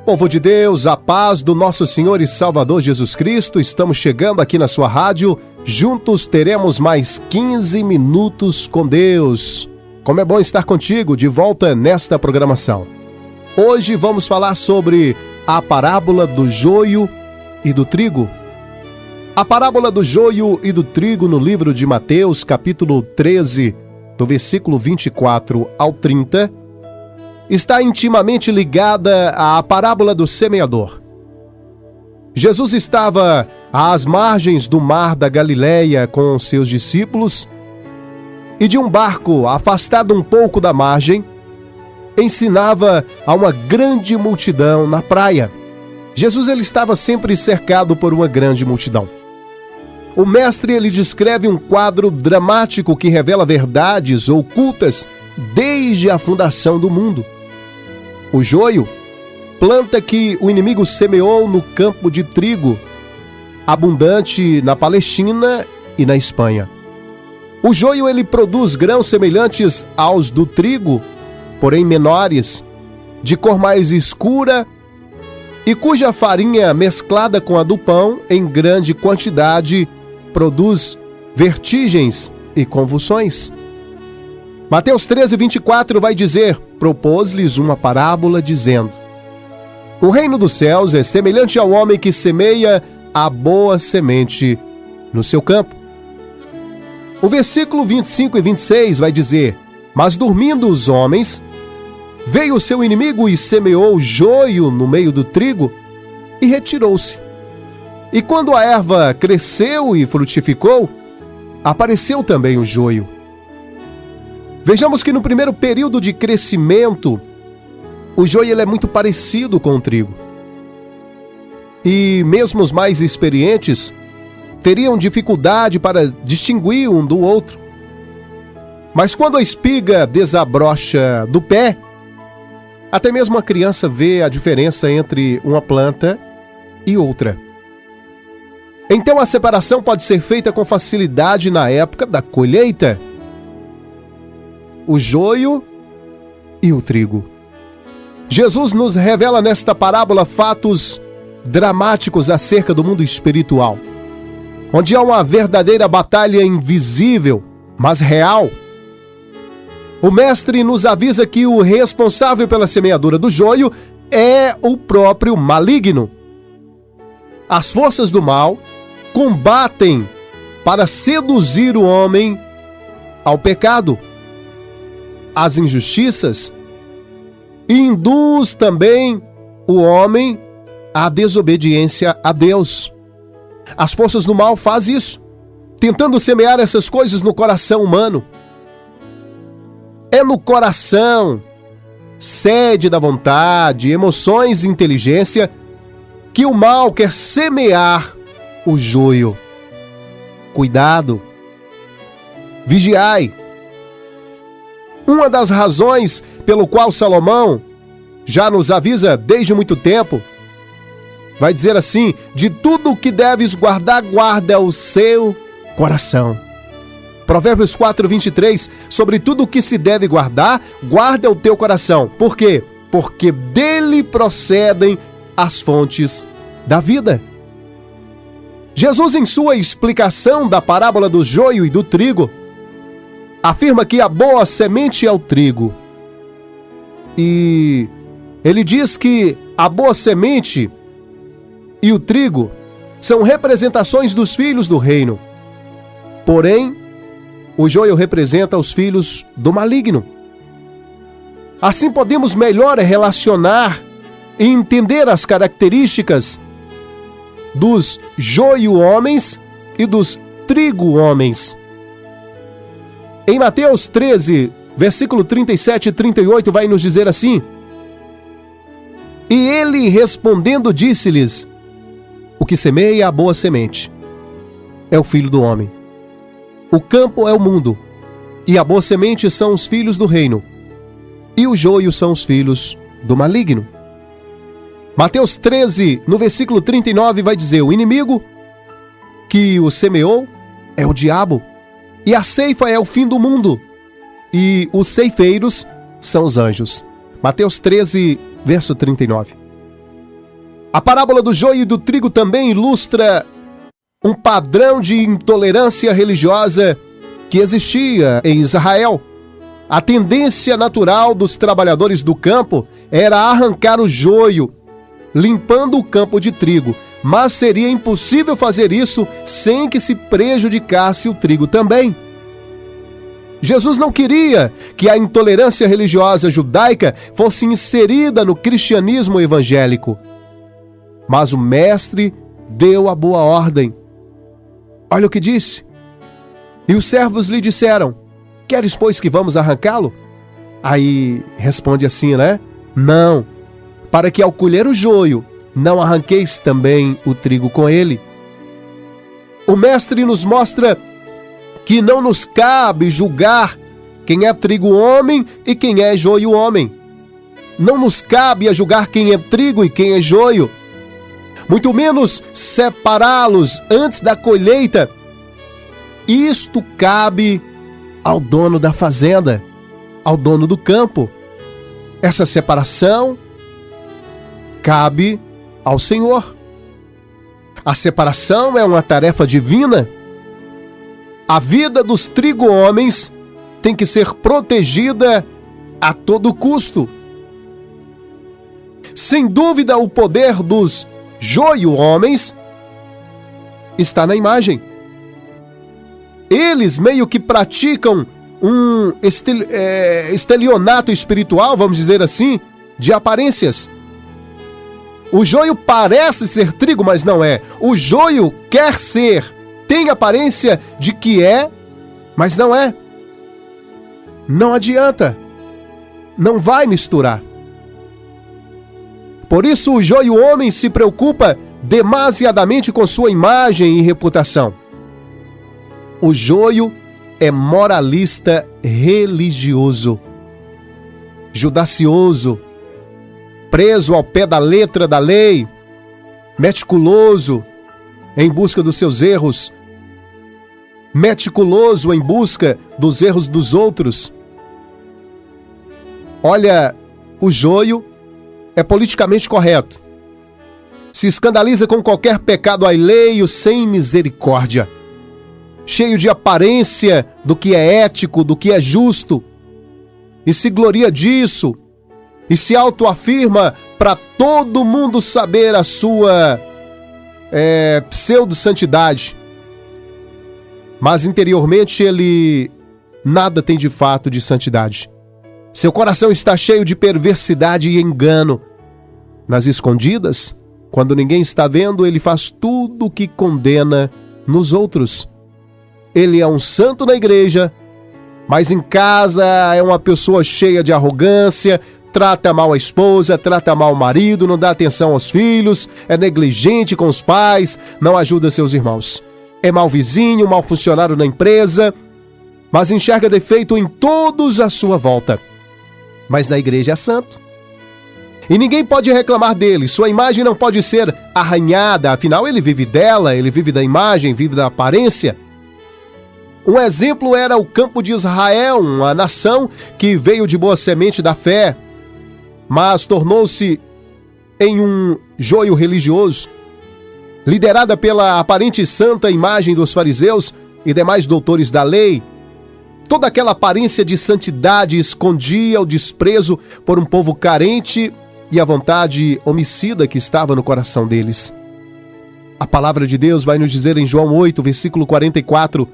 Povo de Deus, a paz do nosso Senhor e Salvador Jesus Cristo, estamos chegando aqui na sua rádio, juntos teremos mais 15 minutos com Deus. Como é bom estar contigo de volta nesta programação. Hoje vamos falar sobre a parábola do joio e do trigo. A parábola do joio e do trigo no livro de Mateus, capítulo 13, do versículo 24 ao 30, está intimamente ligada à parábola do semeador. Jesus estava às margens do mar da Galileia com seus discípulos e de um barco afastado um pouco da margem, ensinava a uma grande multidão na praia. Jesus ele estava sempre cercado por uma grande multidão. O mestre ele descreve um quadro dramático que revela verdades ocultas desde a fundação do mundo. O joio, planta que o inimigo semeou no campo de trigo, abundante na Palestina e na Espanha. O joio ele produz grãos semelhantes aos do trigo, porém menores, de cor mais escura e cuja farinha mesclada com a do pão em grande quantidade produz vertigens e convulsões. Mateus 13, 24 vai dizer: propôs-lhes uma parábola dizendo: o reino dos céus é semelhante ao homem que semeia a boa semente no seu campo. O versículo 25 e 26 vai dizer: mas dormindo os homens, veio o seu inimigo e semeou joio no meio do trigo e retirou-se. E quando a erva cresceu e frutificou, apareceu também o joio. Vejamos que no primeiro período de crescimento, o joio ele é muito parecido com o trigo. E mesmo os mais experientes teriam dificuldade para distinguir um do outro. Mas quando a espiga desabrocha do pé, até mesmo a criança vê a diferença entre uma planta e outra. Então a separação pode ser feita com facilidade na época da colheita. O joio e o trigo. Jesus nos revela nesta parábola fatos dramáticos acerca do mundo espiritual, onde há uma verdadeira batalha invisível, mas real. O mestre nos avisa que o responsável pela semeadura do joio é o próprio maligno. As forças do mal combatem para seduzir o homem ao pecado, às injustiças, e induz também o homem à desobediência a Deus. As forças do mal fazem isso, tentando semear essas coisas no coração humano. É no coração, sede da vontade, emoções e inteligência, que o mal quer semear o joio. Cuidado, vigiai. Uma das razões pelo qual Salomão já nos avisa desde muito tempo, vai dizer assim: de tudo o que deves guardar, guarda o seu coração. Provérbios 4, 23, sobre tudo o que se deve guardar, guarda o teu coração. Por quê? Porque dele procedem as fontes da vida. Jesus, em sua explicação da parábola do joio e do trigo, afirma que a boa semente é o trigo. E ele diz que a boa semente e o trigo são representações dos filhos do reino. Porém, o joio representa os filhos do maligno. Assim podemos melhor relacionar e entender as características dos joio-homens e dos trigo-homens. Em Mateus 13, versículo 37 e 38, vai nos dizer assim: e ele respondendo disse-lhes: o que semeia a boa semente é o filho do homem. O campo é o mundo, e a boa semente são os filhos do reino, e o joio são os filhos do maligno. Mateus 13, no versículo 39, vai dizer: o inimigo que o semeou é o diabo, e a ceifa é o fim do mundo, e os ceifeiros são os anjos. Mateus 13, verso 39. A parábola do joio e do trigo também ilustra um padrão de intolerância religiosa que existia em Israel. A tendência natural dos trabalhadores do campo era arrancar o joio, limpando o campo de trigo, mas seria impossível fazer isso sem que se prejudicasse o trigo também. Jesus não queria que a intolerância religiosa judaica fosse inserida no cristianismo evangélico. Mas o mestre deu a boa ordem. Olha o que disse. E os servos lhe disseram: queres, pois, que vamos arrancá-lo? Aí responde assim, né? Não, para que ao colher o joio, não arranqueis também o trigo com ele. O mestre nos mostra que não nos cabe julgar quem é trigo homem e quem é joio homem. Não nos cabe a julgar quem é trigo e quem é joio. Muito menos separá-los antes da colheita. Isto cabe ao dono da fazenda, ao dono do campo. Essa separação cabe ao Senhor. A separação é uma tarefa divina. A vida dos trigo-homens tem que ser protegida a todo custo. Sem dúvida, o poder dos joio-homens está na imagem. Eles meio que praticam um estelionato espiritual, vamos dizer assim, de aparências. O joio parece ser trigo, mas não é. O joio quer ser, tem aparência de que é, mas não é. Não adianta. Não vai misturar. Por isso o joio-homem se preocupa demasiadamente com sua imagem e reputação. O joio é moralista religioso, judicioso, preso ao pé da letra da lei, meticuloso em busca dos seus erros, meticuloso em busca dos erros dos outros. Olha, o joio é politicamente correto. Se escandaliza com qualquer pecado alheio sem misericórdia. Cheio de aparência do que é ético, do que é justo. E se gloria disso. E se autoafirma para todo mundo saber a sua pseudo-santidade. Mas interiormente ele nada tem de fato de santidade. Seu coração está cheio de perversidade e engano. Nas escondidas, quando ninguém está vendo, ele faz tudo o que condena nos outros. Ele é um santo na igreja, mas em casa é uma pessoa cheia de arrogância, trata mal a esposa, trata mal o marido, não dá atenção aos filhos, é negligente com os pais, não ajuda seus irmãos. É mau vizinho, mau funcionário na empresa, mas enxerga defeito em todos à sua volta. Mas na igreja é santo. E ninguém pode reclamar dele, sua imagem não pode ser arranhada, afinal ele vive dela, ele vive da imagem, vive da aparência. Um exemplo era o campo de Israel, uma nação que veio de boa semente da fé, mas tornou-se em um joio religioso, liderada pela aparente santa imagem dos fariseus e demais doutores da lei. Toda aquela aparência de santidade escondia o desprezo por um povo carente e a vontade homicida que estava no coração deles. A palavra de Deus vai nos dizer em João 8, versículo 44: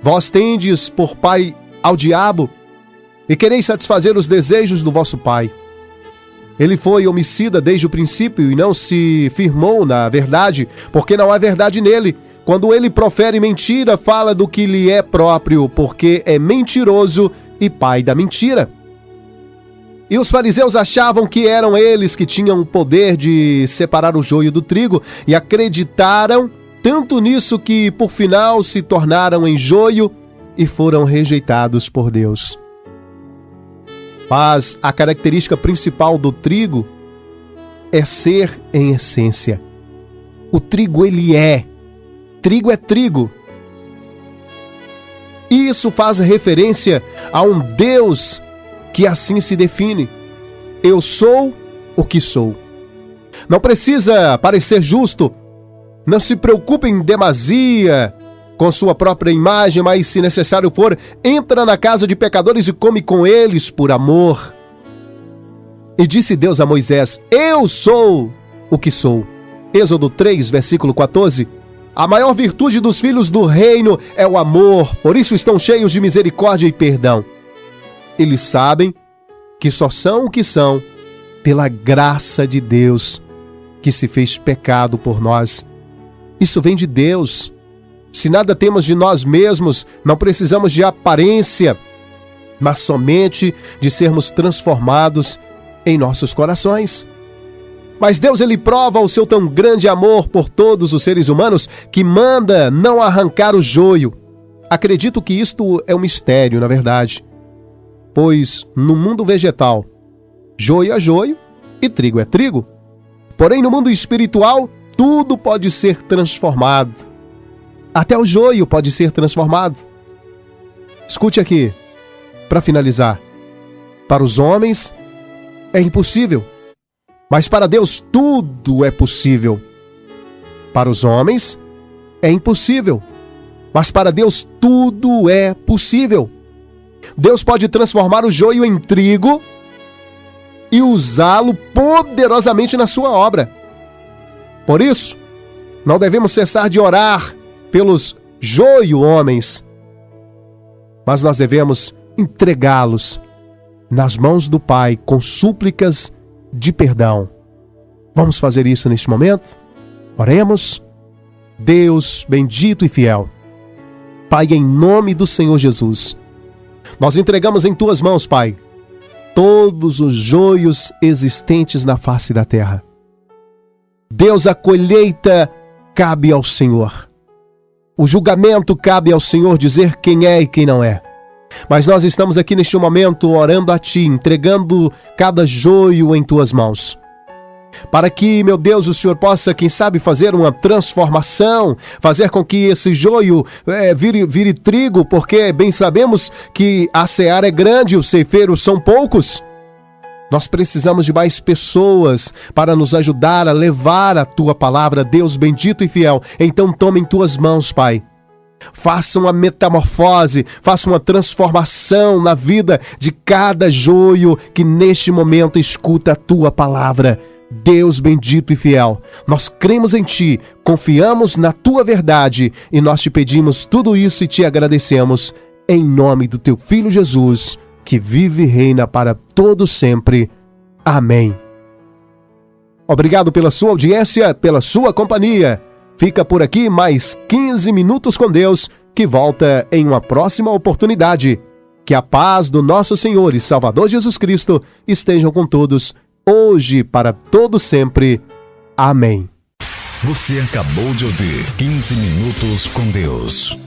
Vós tendes por pai ao diabo e quereis satisfazer os desejos do vosso pai. Ele foi homicida desde o princípio e não se firmou na verdade, porque não há verdade nele. Quando ele profere mentira, fala do que lhe é próprio, porque é mentiroso e pai da mentira. E os fariseus achavam que eram eles que tinham o poder de separar o joio do trigo e acreditaram tanto nisso que, por final, se tornaram em joio e foram rejeitados por Deus. Mas a característica principal do trigo é ser em essência. O trigo, ele é. Trigo é trigo. E isso faz referência a um Deus que assim se define. Eu sou o que sou. Não precisa parecer justo. Não se preocupe em demasia com sua própria imagem, mas se necessário for, entra na casa de pecadores e come com eles por amor. E disse Deus a Moisés: eu sou o que sou. Êxodo 3, versículo 14. A maior virtude dos filhos do reino é o amor, por isso estão cheios de misericórdia e perdão. Eles sabem que só são o que são pela graça de Deus, que se fez pecado por nós. Isso vem de Deus. Se nada temos de nós mesmos, não precisamos de aparência, mas somente de sermos transformados em nossos corações. Mas Deus, ele prova o seu tão grande amor por todos os seres humanos que manda não arrancar o joio. Acredito que isto é um mistério, na verdade. Pois no mundo vegetal, joio é joio e trigo é trigo. Porém, no mundo espiritual, tudo pode ser transformado. Até o joio pode ser transformado. Escute aqui, para finalizar. Para os homens é impossível, mas para Deus tudo é possível. Para os homens é impossível, mas para Deus tudo é possível. Deus pode transformar o joio em trigo e usá-lo poderosamente na sua obra. Por isso, não devemos cessar de orar pelos joio-homens, mas nós devemos entregá-los nas mãos do Pai com súplicas de perdão. Vamos fazer isso neste momento? Oremos. Deus bendito e fiel, Pai, em nome do Senhor Jesus, nós entregamos em Tuas mãos, Pai, todos os joios existentes na face da terra. Deus, a colheita cabe ao Senhor. O julgamento cabe ao Senhor dizer quem é e quem não é. Mas nós estamos aqui neste momento orando a Ti, entregando cada joio em Tuas mãos. Para que, meu Deus, o Senhor possa, quem sabe, fazer uma transformação, fazer com que esse joio vire trigo, porque bem sabemos que a seara é grande e os ceifeiros são poucos. Nós precisamos de mais pessoas para nos ajudar a levar a Tua palavra, Deus bendito e fiel. Então toma em Tuas mãos, Pai. Faça uma metamorfose, faça uma transformação na vida de cada joio que neste momento escuta a Tua palavra. Deus bendito e fiel, nós cremos em Ti, confiamos na Tua verdade e nós Te pedimos tudo isso e Te agradecemos em nome do Teu Filho Jesus, que vive e reina para todo sempre. Amém. Obrigado pela sua audiência, pela sua companhia. Fica por aqui mais 15 minutos com Deus, que volta em uma próxima oportunidade. Que a paz do nosso Senhor e Salvador Jesus Cristo estejam com todos, hoje e para todo sempre. Amém. Você acabou de ouvir 15 minutos com Deus.